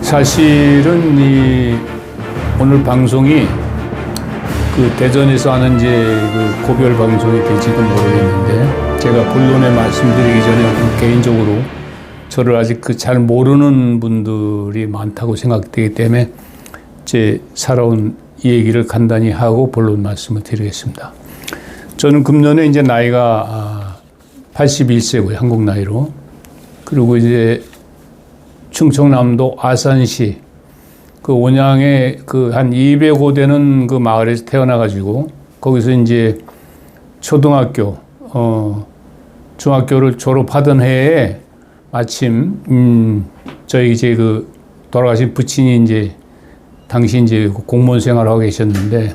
사실은 오늘 방송이 대전에서 하는 그 고별 방송이 될지도 모르겠는데, 제가 본론에 말씀드리기 전에 개인적으로 저를 아직 잘 모르는 분들이 많다고 생각되기 때문에 제 살아온 얘기를 간단히 하고 본론 말씀을 드리겠습니다. 저는 금년에 이제 나이가 81세고요, 한국 나이로. 그리고 이제 충청남도 아산시 온양에 한 205대는 마을에서 태어나가지고 거기서 이제 초등학교, 중학교를 졸업하던 해에 마침 저희 이제 돌아가신 부친이 이제 당시 이제 공무원 생활을 하고 계셨는데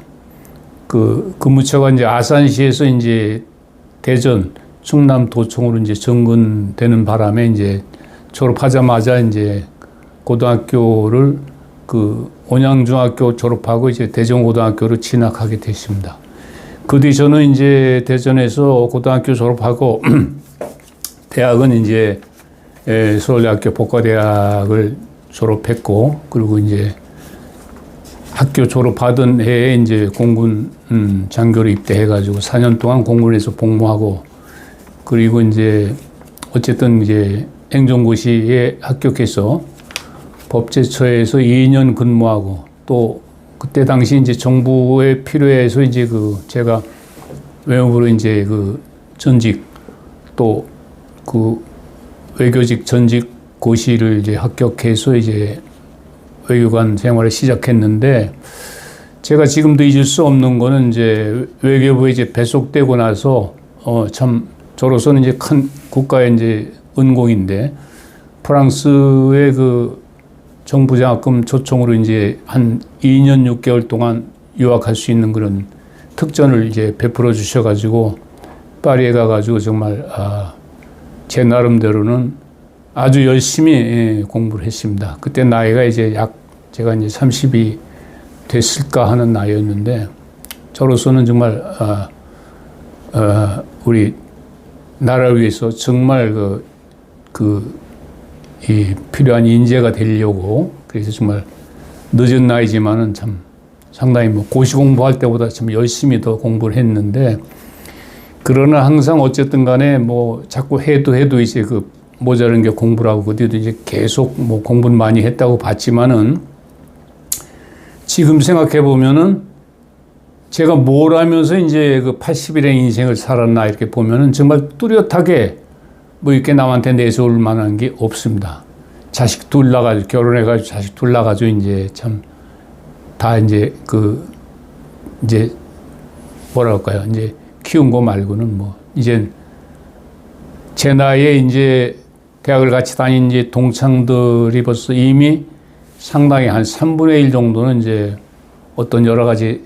근무처가 이제 아산시에서 이제 대전 충남도청으로 이제 전근되는 바람에 이제 졸업하자마자 이제 고등학교를 온양중학교 졸업하고 이제 대전고등학교로 진학하게 됐습니다. 그 뒤 저는 이제 대전에서 고등학교 졸업하고 대학은 이제 서울대학교 복과대학을 졸업했고, 그리고 이제 학교 졸업하던 해에 이제 공군 장교로 입대해가지고 4년 동안 공군에서 복무하고, 그리고 이제 어쨌든 이제 행정고시에 합격해서 법제처에서 2년 근무하고, 또 그때 당시 이제 정부에 필요해서 이제 제가 외무부로 이제 전직 또 외교직 전직 고시를 이제 합격해서 이제 외교관 생활을 시작했는데, 제가 지금도 잊을 수 없는 거는 이제 외교부에 이제 배속되고 나서 참 저로서는 이제 큰 국가의 이제 은공인데, 프랑스의 정부장학금 초청으로 이제 한 2년 6개월 동안 유학할 수 있는 그런 특전을 이제 베풀어 주셔가지고 파리에 가가지고 정말 제 나름대로는 아주 열심히 공부를 했습니다. 그때 나이가 이제 제가 이제 30이 됐을까 하는 나이였는데, 저로서는 정말 우리 나라를 위해서 정말 이 필요한 인재가 되려고, 그래서 정말 늦은 나이지만은 참 상당히 고시 공부할 때보다 참 열심히 더 공부를 했는데, 그러나 항상 어쨌든 간에 자꾸 해도 이제 모자란 게 공부라고, 그때도 이제 계속 공부는 많이 했다고 봤지만은, 지금 생각해 보면은 제가 뭘 하면서 이제 80일의 인생을 살았나 이렇게 보면은 정말 뚜렷하게 이렇게 남한테 내세울 만한 게 없습니다. 자식 둘 낳아가지고, 결혼해가지고 자식 둘 낳아가지고 이제 참 다 이제 이제 뭐라 할까요? 이제 키운 거 말고는 이젠 제 나이에 이제 대학을 같이 다닌 이제 동창들이 벌써 이미 상당히 한 3분의 1 정도는 이제 어떤 여러 가지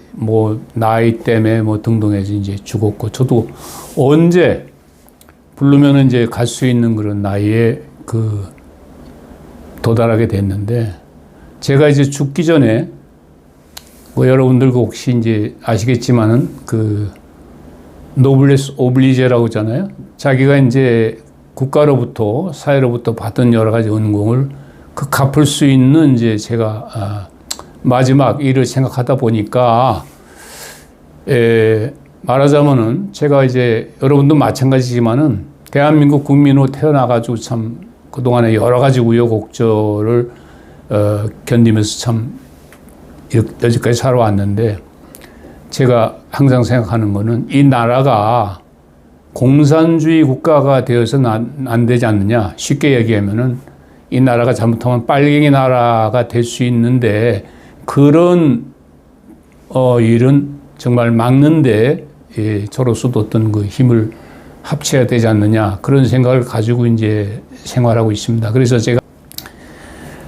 나이 때문에 등등 해서 이제 죽었고, 저도 언제 부르면 이제 갈 수 있는 그런 나이에 도달하게 됐는데, 제가 이제 죽기 전에 여러분들 혹시 이제 아시겠지만은 노블레스 오블리제라고 하잖아요. 자기가 이제 국가로부터 사회로부터 받은 여러 가지 은공을 갚을 수 있는 이제 제가 마지막 일을 생각하다 보니까 말하자면은 제가 이제 여러분도 마찬가지지만은 대한민국 국민으로 태어나가지고 참 그동안에 여러 가지 우여곡절을 견디면서 참 여기까지 살아왔는데, 제가 항상 생각하는 거는 이 나라가 공산주의 국가가 되어서는 안 되지 않느냐. 쉽게 얘기하면은 이 나라가 잘못하면 빨갱이 나라가 될 수 있는데, 그런 일은 정말 막는데 저로서도 어떤 힘을 합쳐야 되지 않느냐, 그런 생각을 가지고 이제 생활하고 있습니다. 그래서 제가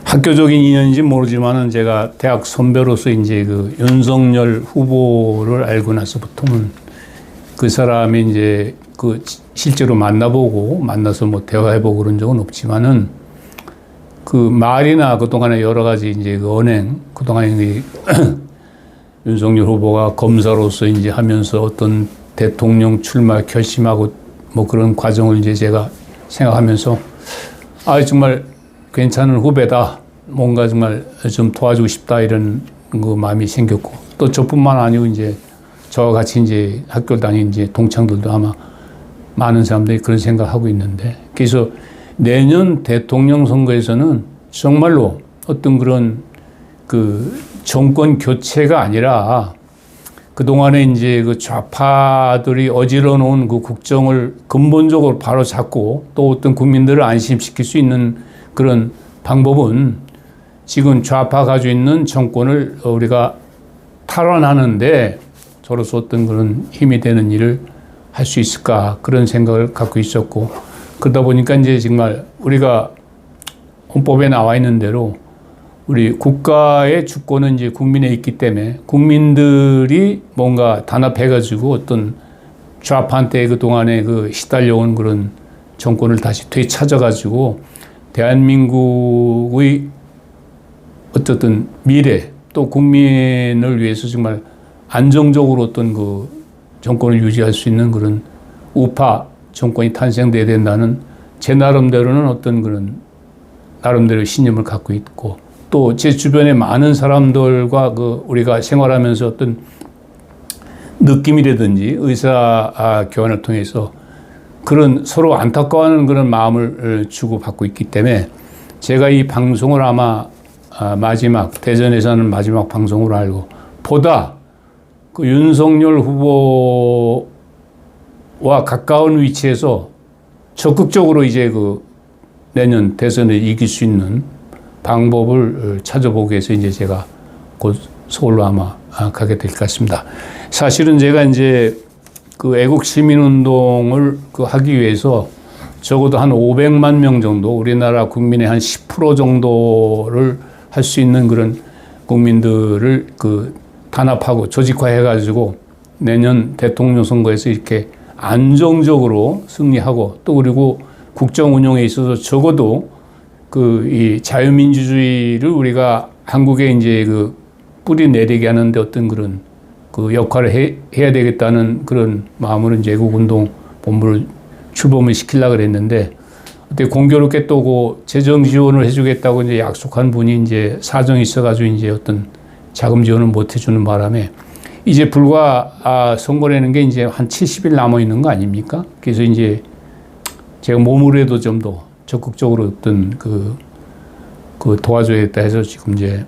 학교적인 인연인지 모르지만은 제가 대학 선배로서 이제 윤석열 후보를 알고 나서부터는 그 사람이 이제 실제로 만나서 대화해보고 그런 적은 없지만은 말이나 그동안에 여러 가지 이제 언행, 그동안에 윤석열 후보가 검사로서 이제 하면서 어떤 대통령 출마 결심하고 그런 과정을 이제 제가 생각하면서 정말 괜찮은 후배다. 뭔가 정말 좀 도와주고 싶다 이런 그 마음이 생겼고 또 저뿐만 아니고 이제 저와 같이 이제 학교 다니는 이제 동창들도 아마 많은 사람들이 그런 생각하고 있는데 그래서 내년 대통령 선거에서는 정말로 어떤 그런 그 정권 교체가 아니라 그동안에 이제 그 좌파들이 어지러 놓은 그 국정을 근본적으로 바로 잡고 또 어떤 국민들을 안심시킬 수 있는 그런 방법은 지금 좌파 가지고 있는 정권을 우리가 탈환하는데 저로서 어떤 그런 힘이 되는 일을 할 수 있을까 그런 생각을 갖고 있었고 그러다 보니까 이제 정말 우리가 헌법에 나와 있는 대로 우리 국가의 주권은 이제 국민에 있기 때문에 국민들이 뭔가 단합해가지고 어떤 좌파한테 그동안에 그 시달려온 그런 정권을 다시 되찾아가지고 대한민국의 어쨌든 미래 또 국민을 위해서 정말 안정적으로 어떤 그 정권을 유지할 수 있는 그런 우파 정권이 탄생돼야 된다는 제 나름대로는 어떤 그런 나름대로 신념을 갖고 있고 또 제 주변에 많은 사람들과 그 우리가 생활하면서 어떤 느낌이라든지 의사 교환을 통해서 그런 서로 안타까워하는 그런 마음을 주고받고 있기 때문에 제가 이 방송을 아마 마지막 대전에서는 마지막 방송으로 알고 보다 그 윤석열 후보와 가까운 위치에서 적극적으로 이제 그 내년 대선에 이길 수 있는 방법을 찾아보기 위해서 이제 제가 곧 서울로 아마 가게 될 것 같습니다. 사실은 제가 이제 그 애국 시민운동을 그 하기 위해서 적어도 한 500만 명 정도 우리나라 국민의 한 10% 정도를 할 수 있는 그런 국민들을 그 단합하고 조직화해가지고 내년 대통령 선거에서 이렇게 안정적으로 승리하고 또 그리고 국정 운영에 있어서 적어도 그 이 자유민주주의를 우리가 한국에 이제 그 뿌리 내리게 하는데 어떤 그런 그 역할을 해야 되겠다는 그런 마음으로 이제 애국운동 본부를 출범을 시키려고 그랬는데 그때 공교롭게 또 그 재정 지원을 해주겠다고 이제 약속한 분이 이제 사정이 있어가지고 이제 어떤 자금 지원을 못 해주는 바람에 이제 불과 선거라는 게 이제 한 70일 남아 있는 거 아닙니까? 그래서 이제 제가 몸으로라도 좀 더 적극적으로 어떤 그 도와줘야겠다 해서 지금 이제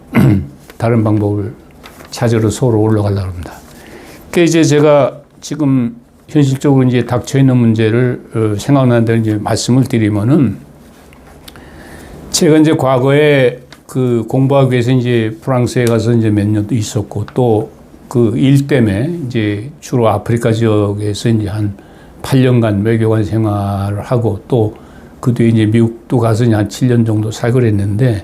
다른 방법을 찾으러 서울로 올라가려고 합니다. 그 이제 제가 지금 현실적으로 이제 닥쳐 있는 문제를 생각나는 대로 이제 말씀을 드리면은 제가 이제 과거에 그 공부하기 위해서 이제 프랑스에 가서 이제 몇 년도 있었고 또 그 일 때문에 이제 주로 아프리카 지역에서 이제 한 8년간 외교관 생활을 하고 또 그 뒤에 이제 미국도 가서 한 7년 정도 살고 그랬는데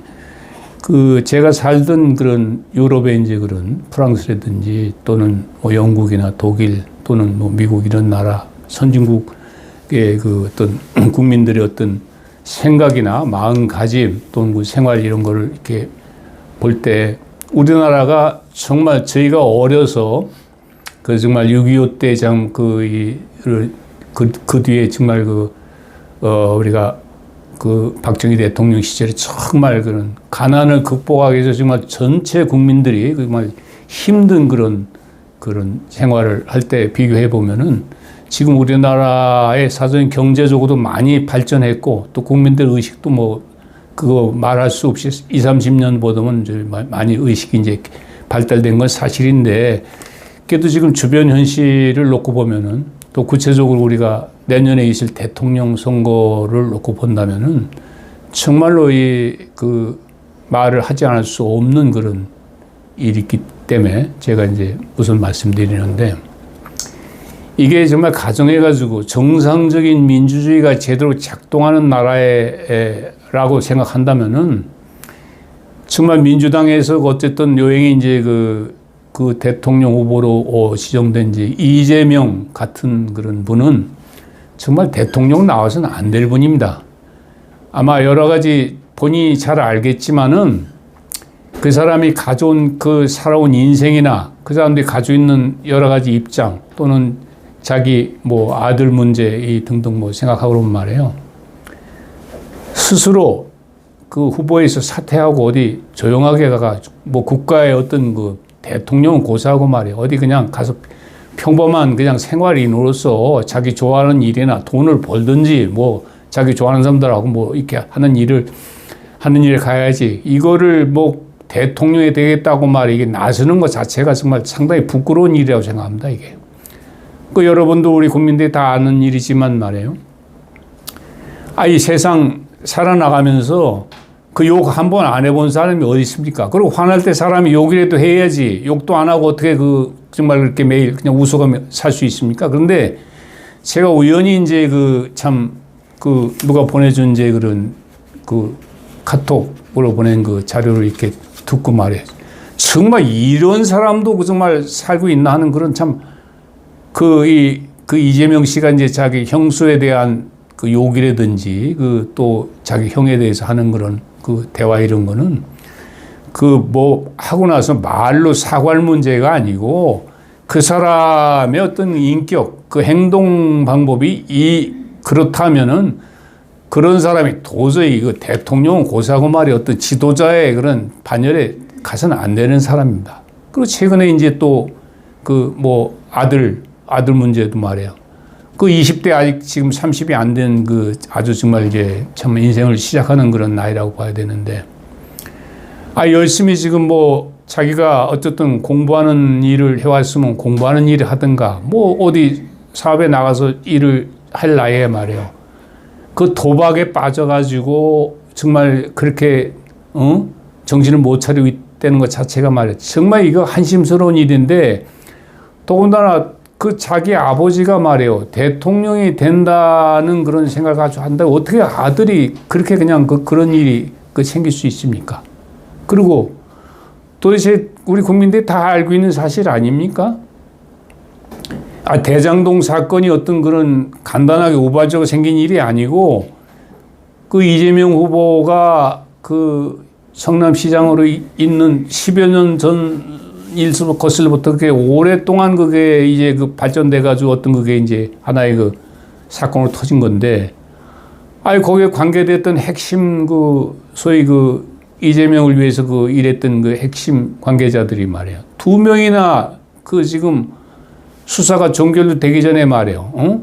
그 제가 살던 그런 유럽의 이제 그런 프랑스라든지 또는 뭐 영국이나 독일 또는 뭐 미국 이런 나라 선진국의 그 어떤 국민들의 어떤 생각이나 마음가짐 또는 그 생활 이런 거를 이렇게 볼 때 우리나라가 정말 저희가 어려서 그 정말 6.25 때 참 그 뒤에 정말 우리가 그 박정희 대통령 시절에 정말 그런 가난을 극복하기 위해서 정말 전체 국민들이 정말 힘든 그런 생활을 할 때 비교해 보면은 지금 우리나라의 사전 경제적으로도 많이 발전했고 또 국민들 의식도 뭐 그거 말할 수 없이 20, 30년 보다는 이제 많이 의식이 이제 발달된 건 사실인데 그래도 지금 주변 현실을 놓고 보면은 또 구체적으로 우리가 내년에 있을 대통령 선거를 놓고 본다면은 정말로 그 말을 하지 않을 수 없는 그런 일이 있기 때문에 제가 이제 우선 말씀드리는데 이게 정말 가정해가지고 정상적인 민주주의가 제대로 작동하는 나라라고 생각한다면은 정말 민주당에서 어쨌든 요행이 이제 그 대통령 후보로 지정된 이제 이재명 같은 그런 분은 정말 대통령 나와서는 안 될 분입니다. 아마 여러 가지 본인이 잘 알겠지만은 그 사람이 가져온 그 살아온 인생이나 그 사람들이 가지고 있는 여러 가지 입장 또는 자기 뭐 아들 문제 등등 뭐 생각하고 그러면 말이에요. 스스로 그 후보에서 사퇴하고 어디 조용하게 가가 뭐 국가의 어떤 그 대통령은 고사하고 말이야. 어디 그냥 가서 평범한 그냥 생활인으로서 자기 좋아하는 일이나 돈을 벌든지 뭐 자기 좋아하는 사람들하고 뭐 이렇게 하는 일에 가야지. 이거를 뭐 대통령이 되겠다고 말이 이게 나서는 것 자체가 정말 상당히 부끄러운 일이라고 생각합니다, 이게. 그 여러분도 우리 국민들이 다 아는 일이지만 말이에요. 이 세상 살아나가면서 그 욕 한 번 안 해본 사람이 어디 있습니까? 그리고 화날 때 사람이 욕이라도 해야지. 욕도 안 하고 어떻게 정말 그렇게 매일 그냥 웃어가며 살 수 있습니까? 그런데 제가 우연히 이제 누가 보내준 이제 그런 카톡으로 보낸 그 자료를 이렇게 듣고 말이에요. 정말 이런 사람도 정말 살고 있나 하는 그런 참 이재명 씨가 이제 자기 형수에 대한 그 욕이라든지 또 자기 형에 대해서 하는 그런 대화 이런 거는 뭐 하고 나서 말로 사과할 문제가 아니고 그 사람의 어떤 인격, 그 행동 방법이 그렇다면은 그런 사람이 도저히 대통령은 고사하고 말이 어떤 지도자의 그런 반열에 가서는 안 되는 사람입니다. 그리고 최근에 이제 또 뭐 아들 문제도 말이에요. 20대 아직 지금 30이 안 된 아주 정말 이제 참 인생을 시작하는 그런 나이라고 봐야 되는데, 열심히 지금 뭐 자기가 어쨌든 공부하는 일을 해왔으면 공부하는 일을 하든가, 뭐 어디 사업에 나가서 일을 할 나이에 말이에요. 그 도박에 빠져가지고 정말 그렇게, 정신을 못 차리고 있다는 것 자체가 말이에요. 정말 이거 한심스러운 일인데, 더군다나 자기 아버지가 말이에요. 대통령이 된다는 그런 생각을 가지고 한다고 어떻게 아들이 그렇게 그냥 그런 일이 생길 수 있습니까? 그리고 도대체 우리 국민들이 다 알고 있는 사실 아닙니까? 대장동 사건이 어떤 그런 간단하게 우발적으로 생긴 일이 아니고 이재명 후보가 성남시장으로 있는 10여 년 전 일수로 거슬부터 그게 오랫동안 그게 이제 발전돼가지고 어떤 그게 이제 하나의 사건으로 터진 건데, 거기에 관계됐던 핵심 소위 이재명을 위해서 일했던 핵심 관계자들이 말이에요. 2명이나 지금 수사가 종결되기 전에 말이에요.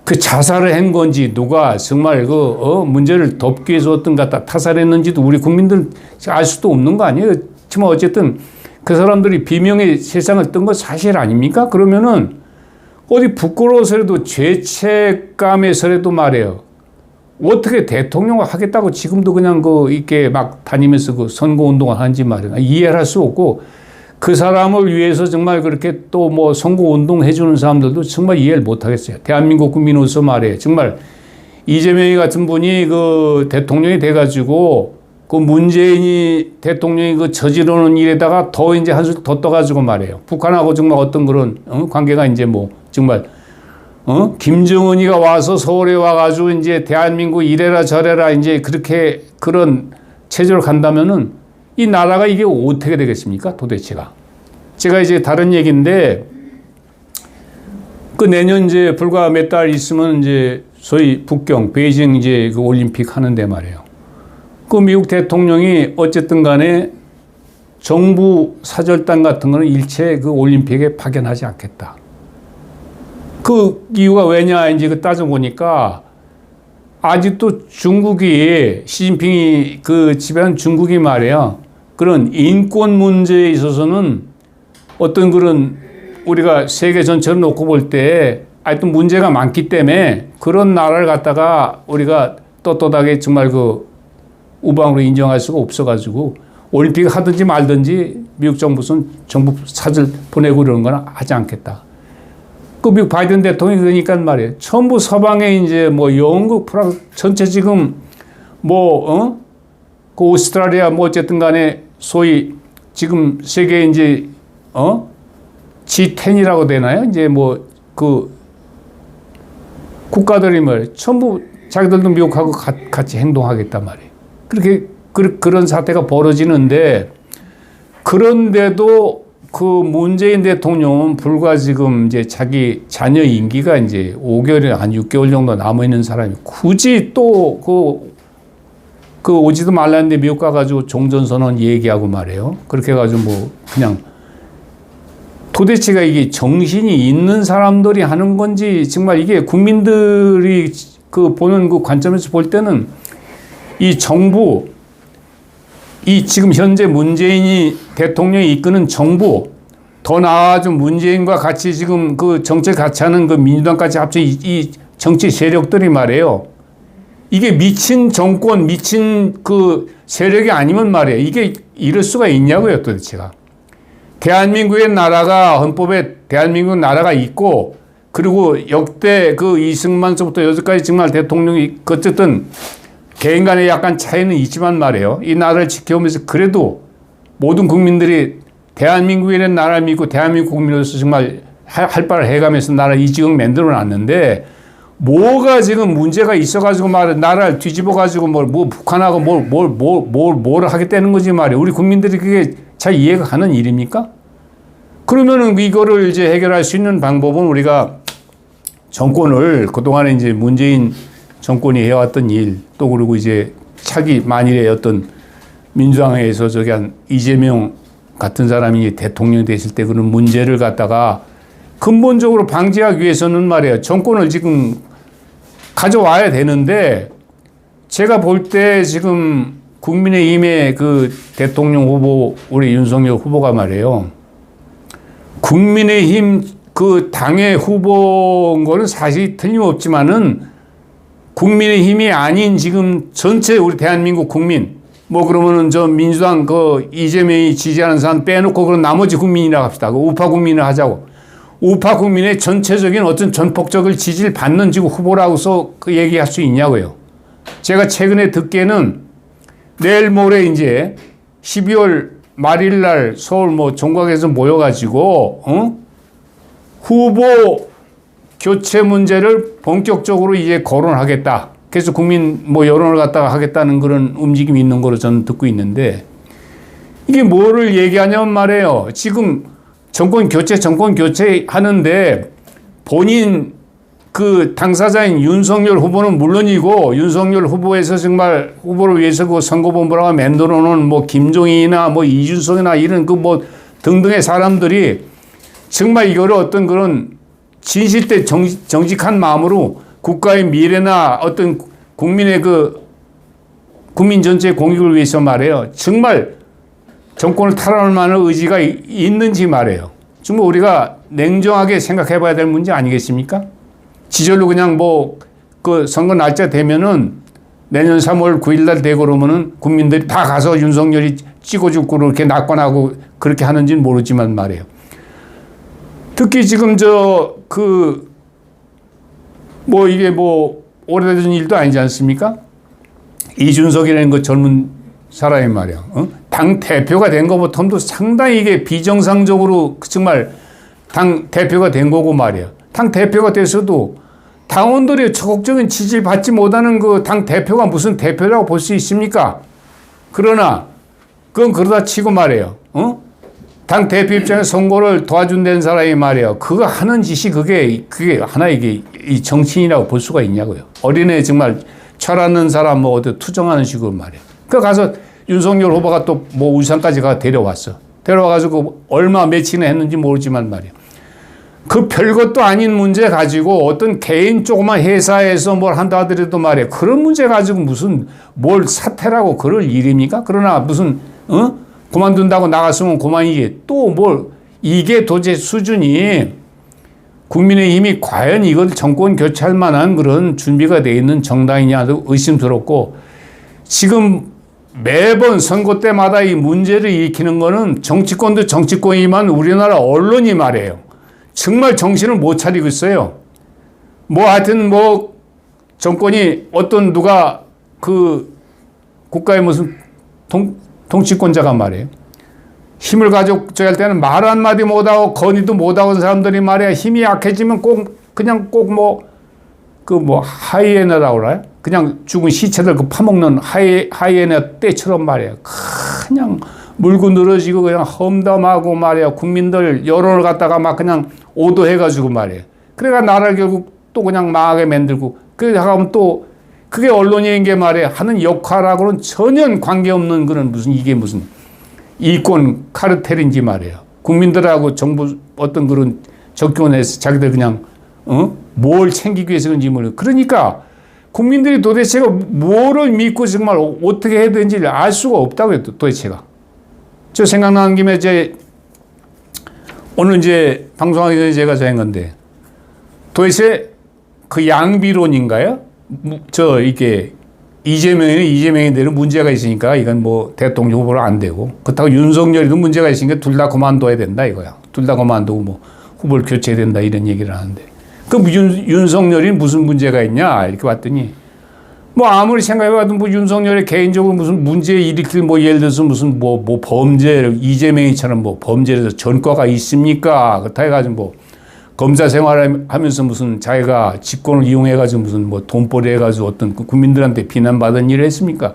자살을 한 건지 누가 정말 문제를 덮기 위해서 어떤 갖다 타살했는지도 우리 국민들 알 수도 없는 거 아니에요. 지금 어쨌든 그 사람들이 비명의 세상을 뜬 거 사실 아닙니까? 그러면은 어디 부끄러워서라도 죄책감에서라도 말해요. 어떻게 대통령을 하겠다고 지금도 그냥 이렇게 막 다니면서 선거 운동을 하는지 말이야. 이해를 할 수 없고, 그 사람을 위해서 정말 그렇게 또 뭐 선거 운동 해주는 사람들도 정말 이해를 못 하겠어요. 대한민국 국민으로서 말이에요. 정말 이재명이 같은 분이 대통령이 돼가지고 문재인이 대통령이 저지르는 일에다가 더 이제 한술 더 떠가지고 말이에요. 북한하고 정말 어떤 그런 관계가 이제 뭐 정말 김정은이가 와서 서울에 와가지고 이제 대한민국 이래라 저래라 이제 그렇게 그런 체제로 간다면은 이 나라가 이게 어떻게 되겠습니까? 도대체가. 제가 이제 다른 얘기인데 내년 이제 불과 몇 달 있으면 이제 소위 북경 베이징 이제 올림픽 하는데 말이에요. 미국 대통령이 어쨌든 간에 정부 사절단 같은 거는 일체 올림픽에 파견하지 않겠다. 이유가 왜냐, 이제 따져보니까 아직도 중국이, 시진핑이 지배한 중국이 말이야. 그런 인권 문제에 있어서는 어떤 그런 우리가 세계 전체를 놓고 볼 때 하여튼 문제가 많기 때문에 그런 나라를 갖다가 우리가 떳떳하게 정말 우방으로 인정할 수가 없어가지고 올림픽 하든지 말든지 미국 정부는 정부 사절 보내고 이러는 거는 하지 않겠다. 미국 바이든 대통령이 그러니까 말이에요. 전부 서방에 이제 뭐 영국, 프랑스 전체 지금 뭐, 오스트라리아 뭐 어쨌든 간에 소위 지금 세계 이제, G10이라고 되나요? 이제 뭐 국가들이 뭐 전부 자기들도 미국하고 같이 행동하겠단 말이에요. 그렇게 그런 사태가 벌어지는데, 그런데도 문재인 대통령은 불과 지금 이제 자기 자녀 임기가 이제 5개월이나 한 6개월 정도 남아 있는 사람이 굳이 또 그 오지도 말라는데 미국 가가지고 종전선언 얘기하고 말이에요. 그렇게 해가지고 뭐 그냥 도대체가 이게 정신이 있는 사람들이 하는 건지 정말 이게 국민들이 그 보는 그 관점에서 볼 때는 이 정부, 이 지금 현재 문재인이 대통령이 이끄는 정부, 더 나아가서 문재인과 같이 지금 그 정책 같이 하는 그 민주당까지 합쳐 이 정치 세력들이 말이에요. 이게 미친 정권, 미친 그 세력이 아니면 말이에요. 이게 이럴 수가 있냐고요, 도대체가. 대한민국의 나라가, 헌법에 대한민국 나라가 있고, 그리고 역대 그 이승만서부터 여기까지 정말 대통령이, 어쨌든 개인 간에 약간 차이는 있지만 말이에요. 이 나라를 지켜오면서 그래도 모든 국민들이 대한민국이라는 나라를 믿고 대한민국 국민으로서 정말 할 바를 해가면서 나라 이 지금 만들어 놨는데, 뭐가 지금 문제가 있어가지고 말이야. 나라를 뒤집어가지고 뭐 북한하고 뭘 하겠다는 거지 말이야. 우리 국민들이 그게 잘 이해가 가는 일입니까? 그러면은 이거를 이제 해결할 수 있는 방법은 우리가 정권을 그동안에 이제 문재인 정권이 해왔던 일, 또 그리고 이제 차기 만일에 어떤 민주당에서 저기 한 이재명 같은 사람이 대통령이 됐을 때 그런 문제를 갖다가 근본적으로 방지하기 위해서는 말이에요. 정권을 지금 가져와야 되는데, 제가 볼 때 지금 국민의힘의 그 대통령 후보, 우리 윤석열 후보가 말이에요. 국민의힘 그 당의 후보인 거는 사실 틀림없지만은 국민의힘이 아닌 지금 전체 우리 대한민국 국민, 뭐 그러면은 저 민주당 그 이재명이 지지하는 사람 빼놓고 그런 나머지 국민이라고 합시다. 그 우파 국민을 하자고. 우파 국민의 전체적인 어떤 전폭적인 지지를 받는 지금 후보라고서 그 얘기할 수 있냐고요. 제가 최근에 듣기에는 내일 모레 이제 12월 말일 날 서울 뭐 종각에서 모여가지고, 후보 교체 문제를 본격적으로 이제 거론하겠다. 그래서 국민 뭐 여론을 갖다가 하겠다는 그런 움직임이 있는 거로 저는 듣고 있는데, 이게 뭐를 얘기하냐면 말이에요. 지금 정권 교체 하는데 본인 그 당사자인 윤석열 후보는 물론이고, 윤석열 후보에서 정말 후보를 위해서 그 선거본부라고 만들어 놓은 뭐 김종인이나 뭐 이준석이나 이런 그 뭐 등등의 사람들이 정말 이거를 어떤 그런 진실된 정직한 마음으로 국가의 미래나 어떤 국민의 그 국민 전체의 공익을 위해서 말해요. 정말 정권을 탈환할 만한 의지가 있는지 말해요. 정말 우리가 냉정하게 생각해 봐야 될 문제 아니겠습니까? 지절로 그냥 뭐 그 선거 날짜 되면은 내년 3월 9일 날 되고 그러면은 국민들이 다 가서 윤석열이 찍어주고 그렇게 낙관하고 그렇게 하는지는 모르지만 말이에요. 특히 지금 뭐 이게 뭐 오래된 일도 아니지 않습니까? 이준석이라는 그 젊은 사람이 말이야. 당 대표가 된 것부터도 상당히 이게 비정상적으로 정말 당 대표가 된 거고 말이야. 당 대표가 돼서도 당원들이 적극적인 지지를 받지 못하는 그 당 대표가 무슨 대표라고 볼 수 있습니까? 그러나 그건 그러다 치고 말이에요. 당 대표 입장에서 선거를 도와준다는 사람이 말이에요. 그거 하는 짓이 그게 하나 이게 이 정치인이라고 볼 수가 있냐고요. 어린애 정말 철없는 사람 뭐 어디 투정하는 식으로 말이에요. 그 가서 윤석열 후보가 또 뭐 울산까지 데려왔어. 데려와가지고 얼마 며칠이나 했는지 모르지만 말이에요. 그 별것도 아닌 문제 가지고 어떤 개인 조그만 회사에서 뭘 한다 하더라도 말이에요. 그런 문제 가지고 무슨 뭘 사퇴라고 그럴 일입니까? 그러나 무슨 그만둔다고 나갔으면 그만이지. 또 뭘 이게 도대체 수준이 국민의힘이 과연 이걸 정권 교체할 만한 그런 준비가 돼 있는 정당이냐도 의심스럽고, 지금 매번 선거 때마다 이 문제를 일으키는 거는 정치권도 정치권이지만 우리나라 언론이 말이에요. 정말 정신을 못 차리고 있어요. 뭐 하여튼 뭐 정권이 어떤 누가 그 국가의 무슨 통치권자가 말이에요. 힘을 가지고 저기 할 때는 말 한마디 못하고 건의도 못하고 사람들이 말이야. 힘이 약해지면 그냥 꼭 뭐 하이에나라고 그래요. 그냥 죽은 시체들 그 파먹는 하이에나 떼처럼 말이야. 그냥 물고 늘어지고 그냥 험담하고 말이야. 국민들 여론을 갖다가 막 그냥 오도해가지고 말이야. 그래가 나라를 결국 또 그냥 망하게 만들고, 그래 하면 또 그게 언론인에게 말해 하는 역할하고는 전혀 관계없는 그런 이게 무슨 이권 카르텔인지 말이에요. 국민들하고 정부 어떤 그런 접견해서 자기들 그냥 뭘 챙기기 위해서 그런지 모르겠어요. 그러니까 국민들이 도대체가 뭐를 믿고 정말 어떻게 해야 되는지 알 수가 없다고요. 도대체가. 저 생각나는 김에 오늘 방송하기 전에 제가 생각한 건데 도대체 그 양비론인가요? 이게 이재명이 대로 문제가 있으니까 이건 뭐 대통령 후보로 안 되고 그렇다고 윤석열이도 문제가 있으니까 둘 다 그만둬야 된다 이거야. 둘 다 그만두고 뭐 후보를 교체해야 된다 이런 얘기를 하는데 그럼 윤석열이 무슨 문제가 있냐 이렇게 봤더니 뭐 아무리 생각해봐도 뭐 윤석열이 개인적으로 무슨 문제 일으킬 뭐 예를 들어서 무슨 뭐 범죄 이재명이처럼 뭐 범죄에서 전과가 있습니까? 그렇다 해가지고 뭐 검사 생활하면서 무슨 자기가 직권을 이용해가지고 무슨 뭐 돈벌이 해가지고 어떤 국민들한테 비난받은 일을 했습니까?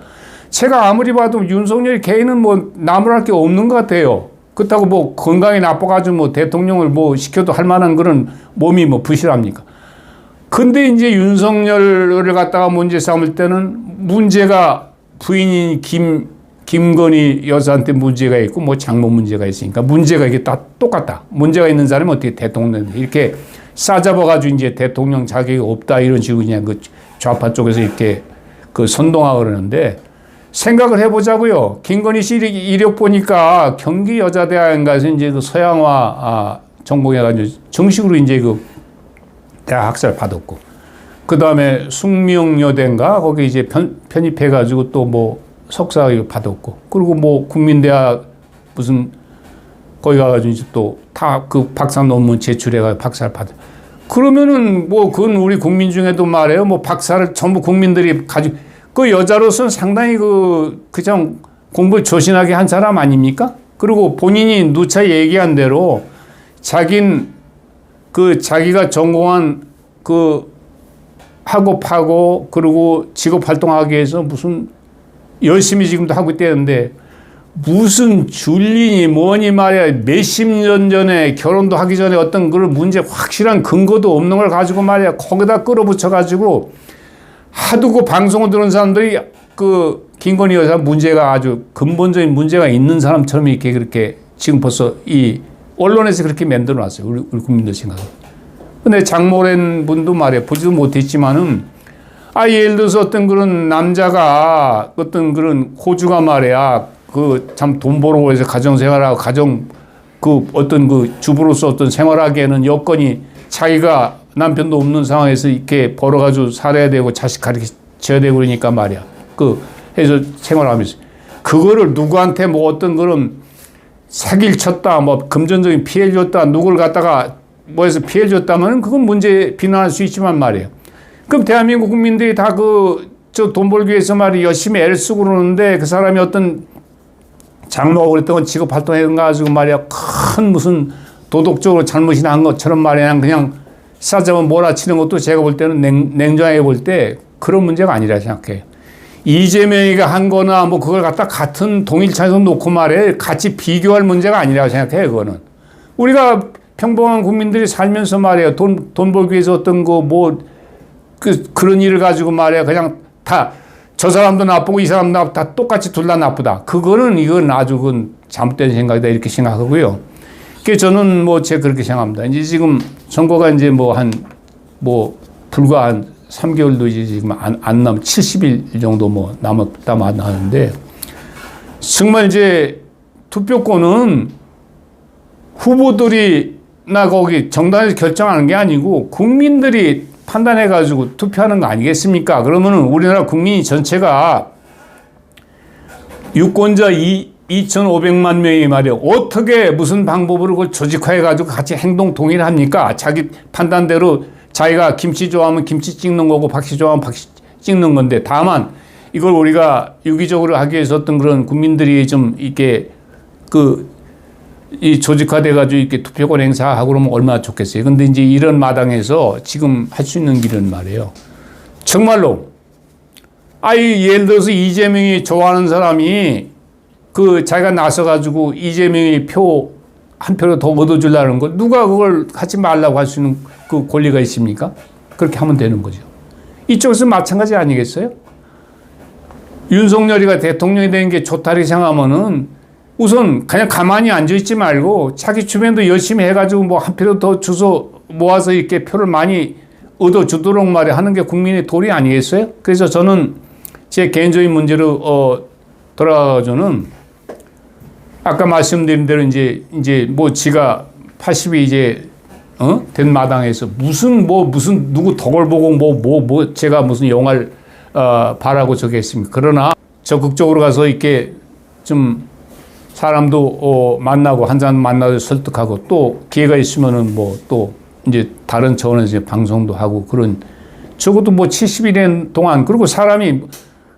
제가 아무리 봐도 윤석열 개인은 뭐 나무랄 게 없는 것 같아요. 그렇다고 뭐 건강이 나빠가지고 뭐 대통령을 뭐 시켜도 할 만한 그런 몸이 뭐 부실합니까? 근데 이제 윤석열을 갖다가 문제 삼을 때는 문제가 부인인 김건희 여사한테 문제가 있고 뭐 장모 문제가 있으니까 문제가 이게 다 똑같다. 문제가 있는 사람이 어떻게 대통령 이렇게 싸잡아가지고 이제 대통령 자격이 없다 이런 식으로 그냥 그 좌파 쪽에서 이렇게 그 선동하고 그러는데 생각을 해보자고요. 김건희 씨 이력 보니까 경기 여자대학인가에서 이제 그 서양화 전공해가지고 정식으로 이제 그 대학 학사를 받았고 그 다음에 숙명여대인가 거기 이제 편입해가지고 또 뭐 석사 받았고 그리고 뭐 국민대학 무슨 거기 가가지고 이제 또 다 그 박사 논문 제출해가지고 박사를 받아. 그러면은 뭐 그건 우리 국민 중에도 말해요. 뭐 박사를 전부 국민들이 가지고 그 여자로서는 상당히 그냥 공부 조신하게 한 사람 아닙니까? 그리고 본인이 누차 얘기한 대로 자기가 전공한 그 학업하고 그리고 직업 활동하기 위해서 무슨 열심히 지금도 하고 있다는데 무슨 줄리니 뭐니 말이야 몇십 년 전에 결혼도 하기 전에 어떤 그런 문제 확실한 근거도 없는 걸 가지고 말이야 거기다 끌어붙여 가지고 하도 그 방송을 들은 사람들이 그 김건희 여사 문제가 아주 근본적인 문제가 있는 사람처럼 이렇게 그렇게 지금 벌써 이 언론에서 그렇게 만들어 놨어요. 우리 국민들 생각은. 근데 장모란 분도 말이야 보지도 못했지만은 예를 들어서 어떤 그런 남자가 어떤 그런 호주가 말이야 그 참 돈 벌고 해서 가정생활하고 그 어떤 그 주부로서 어떤 생활하기에는 여건이 자기가 남편도 없는 상황에서 이렇게 벌어가지고 살아야 되고 자식 가르쳐야 되고 그러니까 말이야 그 해서 생활하면서 그거를 누구한테 뭐 어떤 그런 사기를 쳤다 뭐 금전적인 피해를 줬다 누구를 갖다가 뭐해서 피해를 줬다면 그건 문제 비난할 수 있지만 말이에요. 그럼 대한민국 국민들이 다 저 돈 벌기 위해서 말이 열심히 애를 쓰고 그러는데 그 사람이 어떤 장로하고 그랬던 건 직업 활동해가 가지고 말이야 큰 무슨 도덕적으로 잘못이 난 것처럼 말이야 그냥 싸잡아 몰아치는 것도 제가 볼 때는 냉정하게 볼 때 그런 문제가 아니라 생각해요. 이재명이가 한 거나 뭐 그걸 갖다 같은 동일차에서 놓고 말해 같이 비교할 문제가 아니라고 생각해요. 그거는 우리가 평범한 국민들이 살면서 말이에요 돈 벌기 위해서 어떤 그런 일을 가지고 말이야 그냥 다 저 사람도 나쁘고 이 사람도 다 똑같이 둘 다 나쁘다. 이건 아주 잘못된 생각이다 이렇게 생각하고요. 그래서 저는 제가 그렇게 생각합니다. 이제 지금 선거가 이제 불과 한 3개월도 이제 지금 안 남은 70일 정도 남았다 하는데 정말 이제 투표권은 후보들이나 거기 정당에서 결정하는 게 아니고 국민들이 판단해가지고 투표하는 거 아니겠습니까? 그러면은 우리나라 국민이 전체가 유권자 2,500만 명이 말이에요. 어떻게 무슨 방법으로 그걸 조직화해가지고 같이 행동 동의를 합니까? 자기 판단대로 자기가 김치 좋아하면 김치 찍는 거고 박씨 좋아하면 박씨 찍는 건데 다만 이걸 우리가 유기적으로 하기 위해서 어떤 그런 국민들이 좀 이렇게 이 조직화돼가지고 이렇게 투표권 행사하고 그러면 얼마나 좋겠어요. 근데 이제 이런 마당에서 지금 할 수 있는 길은 말이에요. 정말로, 예를 들어서 이재명이 좋아하는 사람이 자기가 나서가지고 이재명이 한 표로 더 얻어주려는 거 누가 그걸 하지 말라고 할 수 있는 그 권리가 있습니까? 그렇게 하면 되는 거죠. 이쪽에서 마찬가지 아니겠어요? 윤석열이가 대통령이 되는 게 좋다고 생각하면은 우선 그냥 가만히 앉아있지 말고 자기 주변도 열심히 해가지고 뭐 한 표를 더 주소 모아서 이렇게 표를 많이 얻어주도록 말이야 하는 게 국민의 도리 아니겠어요? 그래서 저는 제 개인적인 문제로 돌아가서는 아까 말씀드린 대로 이제 뭐 지가 80이 이제 된 마당에서 무슨 누구 덕을 보고 제가 무슨 영화를 바라고 저기 했습니까? 그러나 적극적으로 가서 이렇게 좀 사람도 만나고 한 사람 만나서 설득하고 또 기회가 있으면은 뭐 또 이제 다른 차원에서 이제 방송도 하고 그런 적어도 뭐 70년 동안 그리고 사람이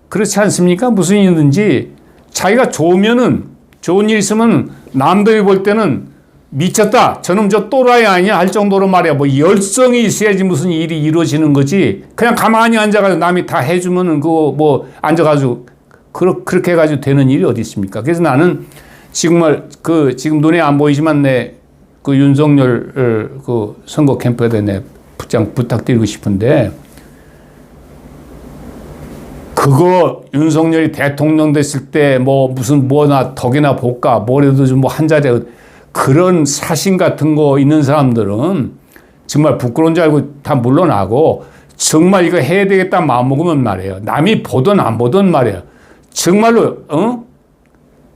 그렇지 않습니까? 무슨 일이든지 자기가 좋으면은 좋은 일 있으면 남들이 볼 때는 미쳤다. 저놈 저 또라이 아니야 할 정도로 말이야. 뭐 열성이 있어야지 무슨 일이 이루어지는 거지. 그냥 가만히 앉아가지고 남이 다 해주면은 그거 뭐 앉아가지고 그렇게 해가지고 되는 일이 어디 있습니까? 그래서 나는 정말 지금 눈에 안 보이지만 내 그 윤석열 그 선거 캠프에 내 부탁드리고 싶은데 그거 윤석열이 대통령 됐을 때 뭐 무슨 뭐나 덕이나 볼까 뭐라도 좀 뭐 한 자리 그런 사심 같은 거 있는 사람들은 정말 부끄러운 줄 알고 다 물러나고 정말 이거 해야 되겠다 마음 먹으면 말이에요. 남이 보든 안 보든 말이에요. 정말로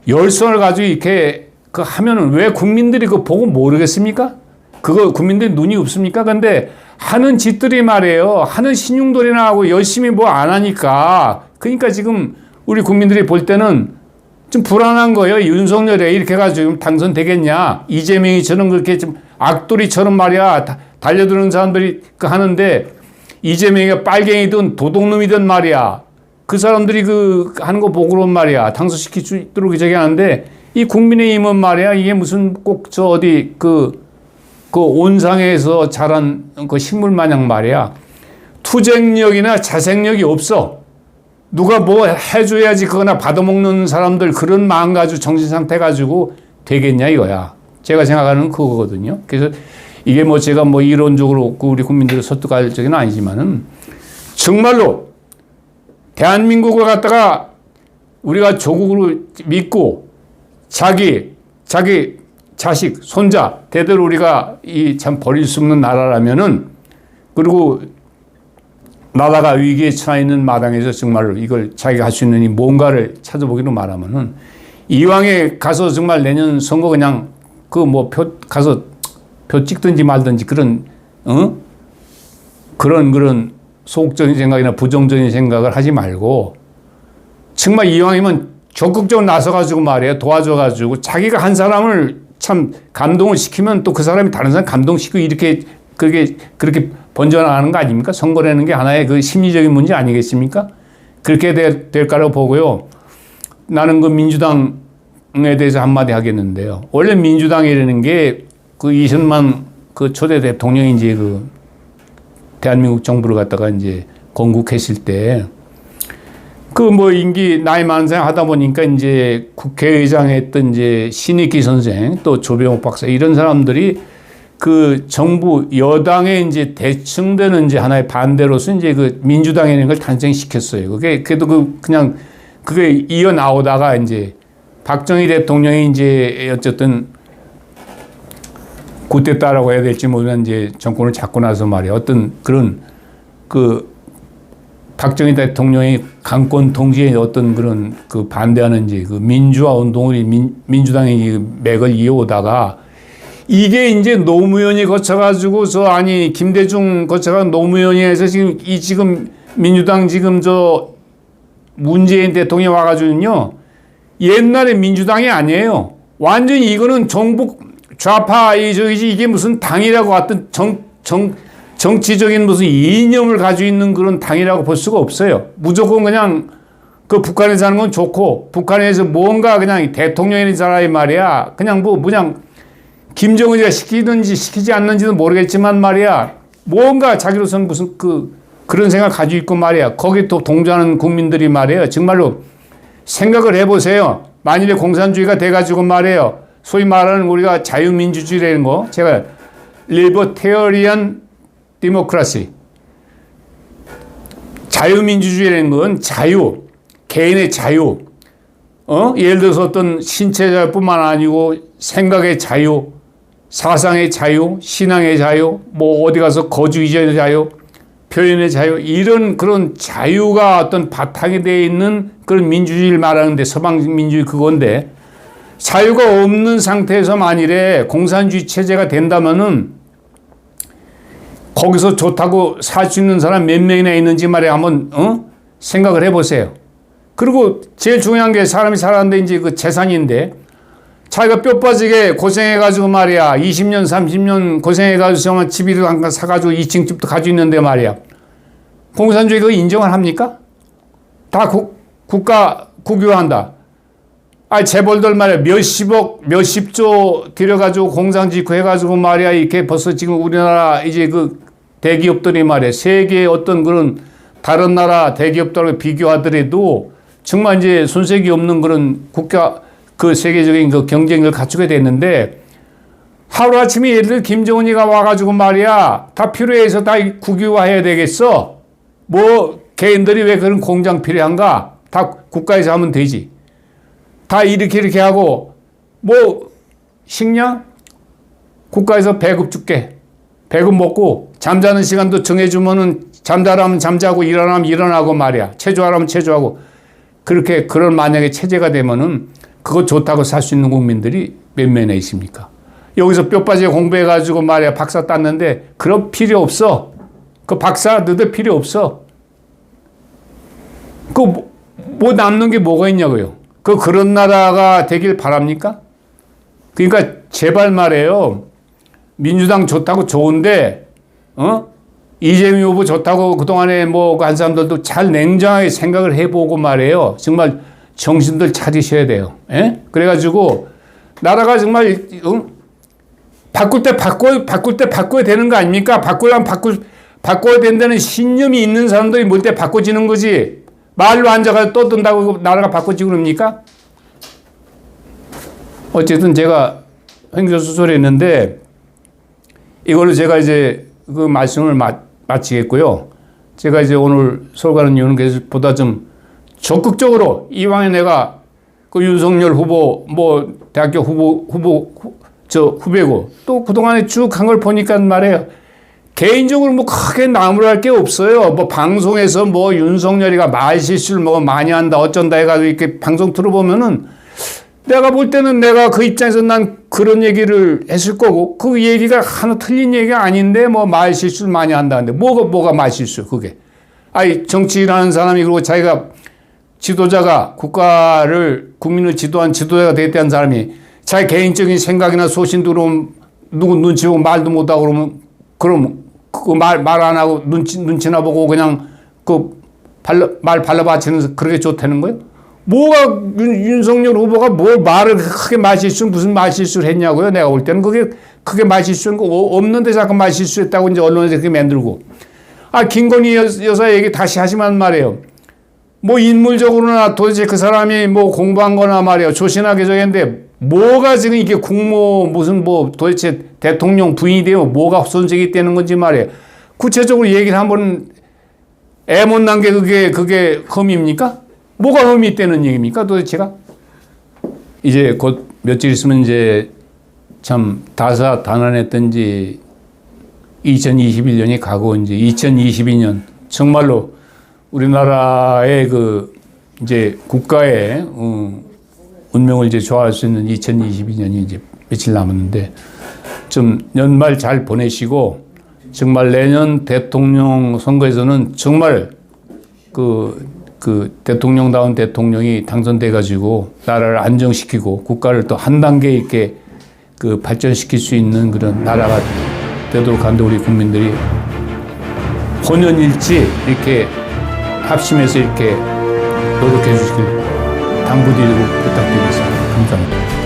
열성을 가지고 이렇게 그 하면은 왜 국민들이 그거 보고 모르겠습니까? 그거 국민들 눈이 없습니까? 근데 하는 짓들이 말이에요. 하는 신용돌이나 하고 열심히 뭐 안 하니까 그러니까 지금 우리 국민들이 볼 때는 좀 불안한 거예요. 윤석열이 이렇게 해가지고 당선되겠냐. 이재명이 저런 그렇게 좀 악돌이처럼 말이야. 달려드는 사람들이 하는데 이재명이가 빨갱이든 도둑놈이든 말이야. 그 사람들이 하는 거 보고는 말이야. 당선시킬 수 있도록 저기 하는데 이 국민의힘은 말이야. 이게 무슨 꼭 저 어디 그 온상에서 자란 그 식물 마냥 말이야. 투쟁력이나 자생력이 없어. 누가 뭐 해줘야지 그거나 받아먹는 사람들 그런 마음 가지고 정신 상태 가지고 되겠냐 이거야. 제가 생각하는 그거거든요. 그래서 이게 뭐 제가 뭐 이론적으로 우리 국민들을 설득할 적은 아니지만은 정말로 대한민국을 갖다가 우리가 조국으로 믿고 자기 자식, 손자 대대로 우리가 이 참 버릴 수 없는 나라라면은 그리고 나라가 위기에 처해 있는 마당에서 정말로 이걸 자기가 할 수 있는 이 뭔가를 찾아보기로 말하면은 이왕에 가서 정말 내년 선거 그냥 그 뭐 가서 표 찍든지 말든지 그런 그런 소극적인 생각이나 부정적인 생각을 하지 말고 정말 이왕이면 적극적으로 나서가지고 말이에요. 도와줘가지고 자기가 한 사람을 참 감동을 시키면 또 그 사람이 다른 사람 감동시키고 이렇게 그렇게 번져나가는 거 아닙니까? 선거라는 게 하나의 그 심리적인 문제 아니겠습니까? 그렇게 될 거라고 보고요. 나는 그 민주당에 대해서 한마디 하겠는데요. 원래 민주당이라는 게 그 이승만 그 초대 대통령이 이제 그 대한민국 정부를 갖다가 이제 건국했을 때 그 뭐 임기 나이 많은 사람 하다 보니까 이제 국회의장 했던 이제 신익기 선생 또 조병옥 박사 이런 사람들이 그 정부 여당의 이제 대칭되는 이제 하나의 반대로서 이제 그 민주당이라는 걸 탄생시켰어요. 그게 그래도 그냥 그게 이어 나오다가 이제 박정희 대통령이 이제 어쨌든 쿠데타라고 해야 될지 모르는 이제 정권을 잡고 나서 말이야. 어떤 그런 그 박정희 대통령의 강권 통치에 어떤 그런 그 반대하는 이제 그 민주화 운동을 민주당이 맥을 이어오다가 이게 이제 노무현이 거쳐가지고 김대중 거쳐가 노무현이 해서 지금 민주당 지금 문재인 대통령이 와가지고는요 옛날에 민주당이 아니에요. 완전히 이거는 정부 좌파 이게 무슨 당이라고 어떤 정치적인 무슨 이념을 가지고 있는 그런 당이라고 볼 수가 없어요. 무조건 그냥 그 북한에서 하는 건 좋고 북한에서 뭔가 그냥 대통령이 사람이 말이야. 그냥 그냥 김정은이가 시키든지 시키지 않는지는 모르겠지만 말이야. 뭔가 자기로서는 무슨 그런 생각 가지고 있고 말이야. 거기 또 동조하는 국민들이 말이에요. 정말로 생각을 해보세요. 만일에 공산주의가 돼가지고 말이에요. 소위 말하는 우리가 자유민주주의라는 거, 제가 리버테리언 디모크라시, 자유민주주의라는 건 자유, 개인의 자유, 예를 들어서 어떤 신체 자유뿐만 아니고 생각의 자유, 사상의 자유, 신앙의 자유, 뭐 어디 가서 거주 이전의 자유, 표현의 자유, 이런 그런 자유가 어떤 바탕이 되어 있는 그런 민주주의를 말하는데, 서방 민주주의 그건데, 자유가 없는 상태에서 만일에 공산주의 체제가 된다면은 거기서 좋다고 살 수 있는 사람 몇 명이나 있는지 말이야 한번 생각을 해보세요. 그리고 제일 중요한 게 사람이 살았는데 이제 그 재산인데, 자기가 뼈 빠지게 고생해가지고 말이야 20년 30년 고생해가지고 집이도 한 칸 사가지고 2층 집도 가지고 있는데 말이야, 공산주의 그거 인정을 합니까? 다 국가 국유화한다. 재벌들 말이야 몇십억 몇십조 들여가지고 공장 짓고 해가지고 말이야 이렇게 벌써 지금 우리나라 이제 그 대기업들이 말이야 세계의 어떤 그런 다른 나라 대기업들과 비교하더라도 정말 이제 손색이 없는 그런 국가 그 세계적인 그 경쟁력을 갖추게 됐는데, 하루아침에 예를 들어 김정은이가 와가지고 말이야 다 필요해서 다 국유화해야 되겠어? 뭐 개인들이 왜 그런 공장 필요한가? 다 국가에서 하면 되지. 다 이렇게 하고 뭐 식량? 국가에서 배급 줄게. 배급 먹고 잠자는 시간도 정해주면은 잠자라면 잠자고 일어나면 일어나고 말이야. 체조하라면 체조하고. 그렇게 그런 만약에 체제가 되면은 그거 좋다고 살 수 있는 국민들이 몇 명이나 있습니까? 여기서 뼈 빠지게 공부해가지고 말이야 박사 땄는데 그런 필요 없어. 그 박사 너들 필요 없어. 그 뭐 남는 게 뭐가 있냐고요. 그런 나라가 되길 바랍니까? 그러니까 제발 말이에요. 민주당 좋다고 좋은데, 이재명 후보 좋다고 그동안에 뭐 한 사람들도 잘 냉정하게 생각을 해보고 말이에요. 정말 정신들 차리셔야 돼요. 예? 그래가지고 나라가 정말 바꿀 때 바꿔야 되는 거 아닙니까? 바꾸려면 바꿔야 된다는 신념이 있는 사람들이 뭘 때 바꿔지는 거지. 말로 앉아가지고 떠든다고 나라가 바꿔지고 그럽니까? 어쨌든 제가 횡설수설 했는데 이걸로 제가 이제 그 말씀을 마치겠고요. 제가 이제 오늘 서울 가는 이유는 그래서 보다 좀 적극적으로 이왕에 내가 그 윤석열 후보 뭐 대학교 후배고 또 그동안에 쭉 한 걸 보니까 말이에요. 개인적으로 뭐 크게 나무랄 게 없어요. 뭐 방송에서 뭐 윤석열이가 말실수를 뭐 많이 한다 어쩐다 해가지고 이렇게 방송 들어보면은 내가 볼 때는 내가 그 입장에서 난 그런 얘기를 했을 거고 그 얘기가 하나 틀린 얘기가 아닌데 뭐 말실수를 많이 한다는데 뭐가 말실수 그게. 정치라는 사람이 그리고 자기가 지도자가 국민을 지도한 지도자가 되겠다는 사람이 자기 개인적인 생각이나 소신도 그러면 누구 눈치 보고 말도 못하고 그러면 그 말 안 하고 눈치나 보고 그냥 말 발라받치는 그렇게 좋다는 거예요? 뭐가 윤석열 후보가 뭘 말을 크게 무슨 말실수를 했냐고요? 내가 볼 때는 그게 크게 말실수한 거 없는데 자꾸 말실수했다고 이제 언론에서 그렇게 만들고. 김건희 여사 얘기 다시 하시면 말이에요. 뭐 인물적으로나 도대체 그 사람이 뭐 공부한 거나 말이에요. 조신하게 저랬는데 뭐가 지금 이게 무슨 뭐 도대체 대통령 부인이 되고 뭐가 손색이 되는 건지 말이에요. 구체적으로 얘기를 한번 애 못 난 게 그게 혐의입니까? 뭐가 혐의 있다는 얘기입니까 도대체가? 이제 곧 며칠 있으면 이제 참 다사다난했던지 2021년이 가고 이제 2022년 정말로 우리나라의 이제 국가의 운명을 이제 좋아할 수 있는 2022년이 이제 며칠 남았는데 좀 연말 잘 보내시고 정말 내년 대통령 선거에서는 정말 대통령다운 대통령이 당선돼 가지고 나라를 안정시키고 국가를 또 한 단계 이렇게 발전시킬 수 있는 그런 나라가 되도록 하는데 우리 국민들이 혼연일치 이렇게 합심해서 이렇게 노력해 주시길 당부드리고 부탁드리겠습니다. 감사합니다.